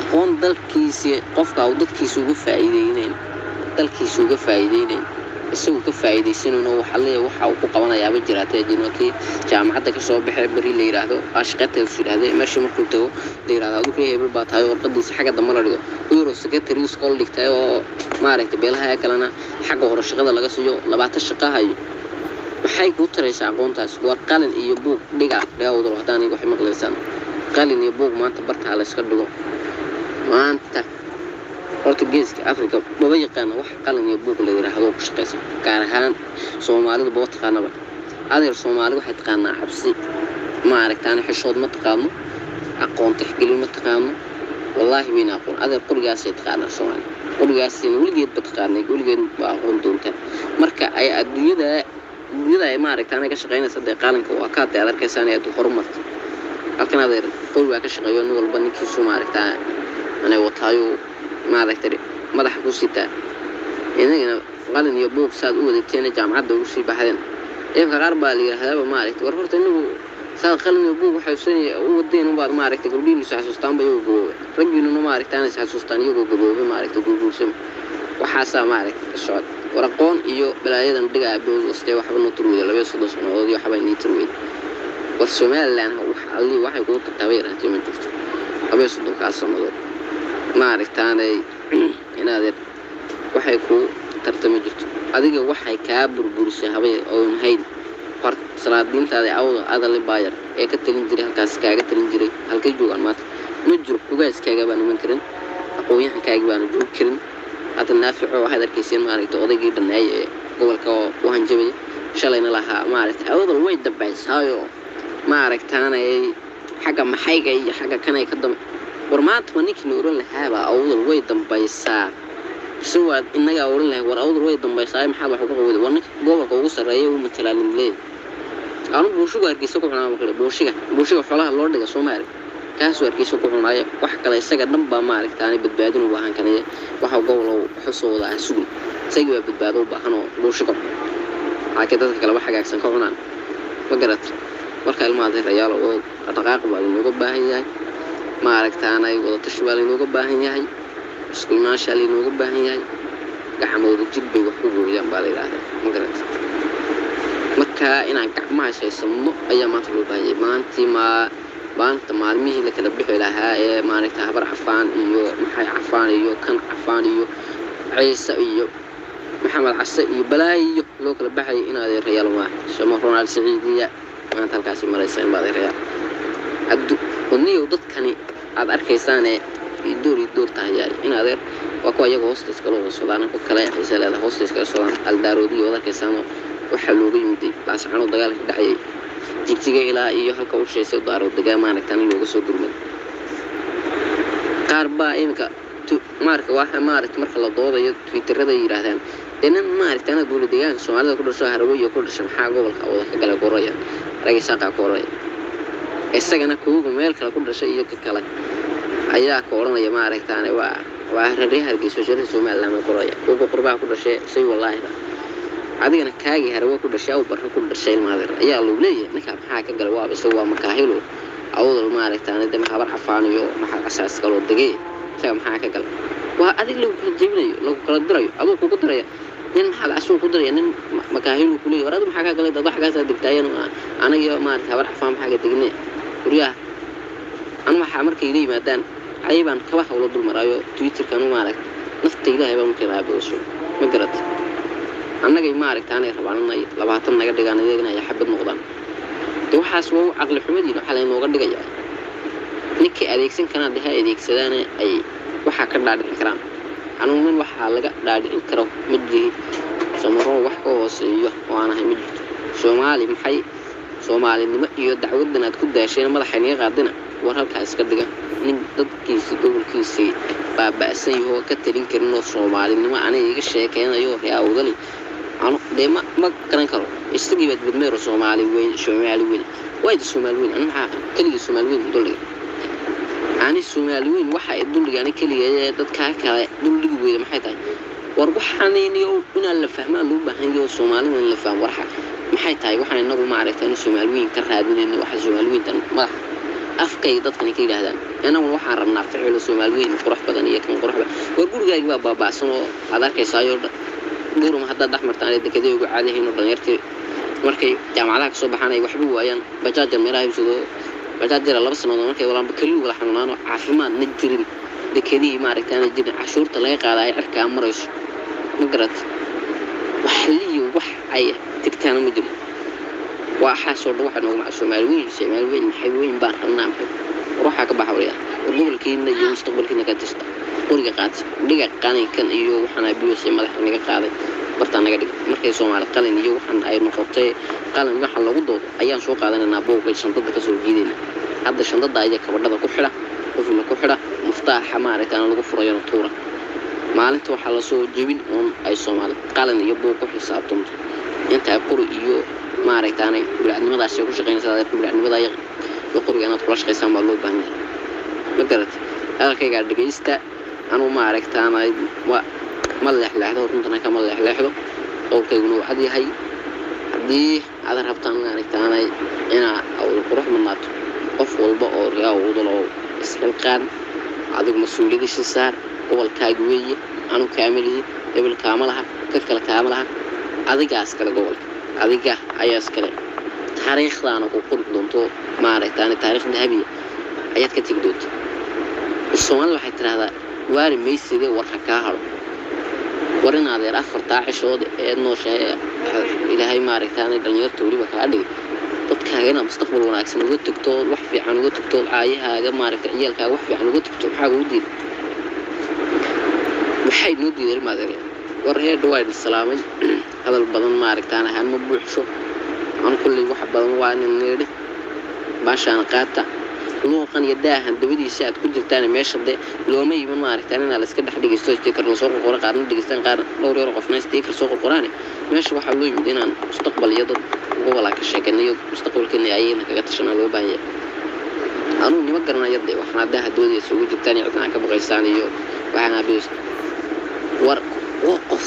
aqoon dalkiisa qofka uu dadkiisa uga faa'iideeyeen dalkiisa uga faa'iideeyeen isagoo ka faa'iideysanayno waxa uu ku qabanayaa ba jiraatay jinooki jaamacadda ka soo baxay bari la yiraahdo ashqateed sidaaday meeshii markuu tago la yiraahdo adigu hebel baa tahay warqadiisa xagga dambe la dhigo euro secretary school dhigtay oo maaragtay beelaha kalena xagga hore shaqada laga siiyo 20 shaqo hayo waxay ku taraysaa aqoontaas waa qalin iyo buug dhiga dhaawado hadaan wax maqlaysan qalin iyo buug maanta barta la iska dhigo maanta Portugeeska Afrika ma yaqaan wax qalin iyo buug la yiraahdo ku shaqeysa gaar ahaan Soomaalidu boo taqaanaba adeer Soomaali waxay taqaanaa xabsi ma aragtaan xishood ma taqaano aqoon tixgelin ma taqaano wallahi weena aqoon adeer qorigaas ay taqaanaa Soomaali qorigaas weligeed ba taqaanay weligeed waa aqoon doonta marka ay adduunyada ay ma aragtaan ka shaqeynaysa qalinka waa ka adeerkaysan ay horumarto halkan adeer qoriga ka shaqeeyo nin walba ninkiisu ma aragtaa ana wataayo ma aragtay madax ku sita inagana qalin iyo buug saad u wadateen jaamacadda ugu sii baxdeen qaar baa la yiraahdaa ma aragtay war horta inagu saad qalin iyo buug waxay u wadeen baad ma aragtay gabdhiin xasuustaan bay ugu raggiinu ma aragtaan xasuustaan iyagoo gaboobe ma aragtay guurguursan waxa ma aragtay socod warqoon iyo balaayadan dhigaa buu wastay waxba noo turwada 2 sanadood iyo waxba inay turwada war Soomaaliland waxay ku taqaabay raatay ma jirto 2 sanadood ma aragtaanay inaad waxay ku tartami jirto adiga waxay ka burburisay habay oo hayd far salaadiintaada adal baayar ee ka talin jiray halkaas kaaga talin jiray halkay joogan maanta ma jiro ugaaskaaga baan iman karin aqoonyahankaaga baan joog karin hada naafico waxaad arkayseen ma aragtay odaygii dhanay ee gobolka oo hanjabay shalayna lahaa ma aragtay awdal way dabaysaayo ma aragtaanay xaga maxayga iyo xaga kanay ka dam warmaanta ninkii nooran lahaaba awdal way dambaysaa soo inaga oran lahay war awdal way dambaysaa maxaa wax ugu qowday war ninka gobolka ugu sareeyay uu matalaalin leey aanu buushiga arkiisa ku xunaa markale buushiga xoolaha loo dhiga Soomaali kaas warkiisa ku xunaayo wax kale isaga dhanba ma aragtaan badbaadin u baahan kanay waxa gobol xusooda asugu isaga badbaado u baahan oo buushiga dadka kale wax hagaagsan ka cunaan ma garat marka ilmaha reeyal oo dhaqaaq baa looga baahan yahay ma aragtaan ay wada tashwaal looga baahan yahay isku maasha looga baahan yahay gacmooda jilbay wax ku gooyaan baa la yiraahdaa ma garat marka inaan gacmaha sheeysano ayaa maanta loo baahan yahay maanta maalmihii la kala bixi lahaa ee ma aragtaa habar cafaan iyo maxay cafaan iyo kan cafaan iyo ciise iyo maxamed case iyo balaayo loo kala baxay inaad reeyal ma shamo Ronald Saciidiya maanta halkaas maraysan baad reeyal addu ونيو ضد كني عاد أركيسانة يدور تهجاري إن هذا وكوا يجوا هوستس كلهم السودان وكلا يحسل هذا هوستس كالسودان الدارودي وذا كيسانو وحلوقي مدي بس عنو دجال دحية تيجي إلى يهل كل شيء سود دارود دجال ما نكتاني لوجو سود درمد كاربا إنك مارك واحد مارك الله ضوضة تويتر هذا يراهن لأن مارك أنا أقول دجال سؤال كل شهر ويا كل شيء حاجة ولا كلا كوريا رجع ساقع كوريا isagana kuugu meel kala ku dhashay iyo kala ayaa ka oranaya ma aragtaan waa reer hargeysa shirka Soomaaliland ma qoraya ugu qurbaa ku dhashay say wallahi adigana kaagi harwo ku dhashay oo barra ku dhashay maadir ayaa loo leeyahay ninka maxaa ka gal waa isoo waa makaahilo awdal ma aragtaan dama habar xafaaniyo maxaa asaas kala dagay say maxaa ka gal waa adig lagu jibinayo lagu kala dirayo adoo ku diraya nin maxaa asoo ku diraya nin makaahilo ku leeyahay warad maxaa ka galay dad wax kaas digtaayeen anaga ma aragtaa habar xafaan maxaa ka dignay وريا أنا ما حامر كيلي مادان عيبان كوا حول دول مرايو تويتر كانوا مالك نفتي ده هيبقى ممكن هيبقى وشو مقدرت أنا جاي مالك تاني ربعنا ناي لبعتنا نقدر جانا دينا يحب المقدام تو حاسوا عقل حمدي نحلا إنه قدر جاي نك أديكسين كان ده أديك سدانة أي وحكر بعد الكلام أنا من وحالة بعد الكلام مدري سمروا وحكوا وصيه وأنا هم مدري شو مالي محي Soomaali nima iyo dacwaddan aad ku daasheen madaxayna qaadina war halkaas ka dhiga nin dadkiisa gobolkiisa baabaasan yahay ka talin karin oo Soomaali nima aanay iga sheekeynayo yaa wadali aan deema ma garan karo isagii bad meero Soomaali weyn way Soomaali weyn ana kaliya Soomaali weyn dulliga ani Soomaali weyn waxa ay dulliga ani kaliya dadka kale dulliga weyn maxay tahay war waxaanayniyo in la fahmaa loo baahan yahay Soomaali in la fahmo waxa maxay tahay waxaan inagu ma aragtay Soomaaliyiin ka raadinayna waxa Soomaaliyiin tan madax afkay dadkan ka yiraahdaan ana waxaan rabnaa ficil Soomaaliyeed qurux badan iyo kan qurux badan wargurigayga baa baabaasan oo aad arkaysayo durum hadda dhaxmartaan dekedii ugu caadihiin oo dhalinyartii markay jaamacadaha ka soo baxanay waxba waayaan bajaaj meelaha ibsado bajaaj jira 2 sano markay walaal kaliya wala xanuunaan caafimaad ma jirin dekedii maaragtaan jirin cashuurta laga qaaday cirka marayso ma garad waxliyo wax ay tirtaan ma jiro waxa soo dhawaxan oo ma Soomaaliyeed maxay weyn baan rabnaa ruuxa ka baxawaya gobolkiina iyo mustaqbalkiina ka jirta qoriga qaat dhiga qaninkan iyo waxana biyo madax naga qaaday barta naga dhig markay Soomaali qalin iyo waxan ay noqotay qalin waxa lagu doodo ayaan soo qaadanayna booqay shandada ka soo jiidina hadda shandada ayaa kabadhada ku xira qofna ku xira muftaaxa maaraytaan lagu furayo tuura maalinta waxa la soo jibin oo ay Soomaali qalin iyo booq ku xisaabtanto inta qori iyo maaraytaan bini'aadamadaas ku shaqeynaysa bini'aadamada iyo qoriga inaad kula shaqeysaan baa loo baahan yahay ma garad halkayga dhageysta anu maaraytaan waa ma leexleexdo runtan ka ma leexleexdo qowlkayguna waa cad yahay hadii aad rabtaan maaraytaan ina aw qurux manaato qof walba oo riyaa u dalo isxilqaan adigu mas'uuliyadiisa saar gobolkaaga weeye anu kaamilii hebel kaamalaha ka kala kaamalaha adigaas kala gobolka adiga ayaas kale taariikhdaana ku qor doonto maaraytaan taariikh dahabi ayaad ka tigi doonto Soomaali waxay tiraahdaa waari meyside warka ka haro warina adeer afarta cishood ee nooshay ilaahay maaraytaan dhalinyarta waliba ka dhig dadkaaga mustaqbal wanaagsan uga tagto wax fiican uga tagto aayahaaga maaraytaan ciyalkaaga wax fiican uga tagto waxa uu diiday waxay noo diiday maadare warheed waa salaamay hadal badan maaraytaan ahaan ma buuxso aan kulli wax badan waa inay baashaan qaata luuqan yadaahan dabadiisa aad ku jirtaan meesha looma yimin maaraytaan in la iska dhaxdhigaysto sticker la soo qoran qaarna dhigistaan qaar dhowr yar qofna sticker soo qoraan meesha waxa loo yimid inaan mustaqbal iyo dad gobolka ka sheekanayo mustaqbalkeena ayayna kaga tashanaa loo baahan yahay anu nima garanayo waxna daa doodaysa ugu jirtaan cidna ka baqaysaan iyo waxana bis war qof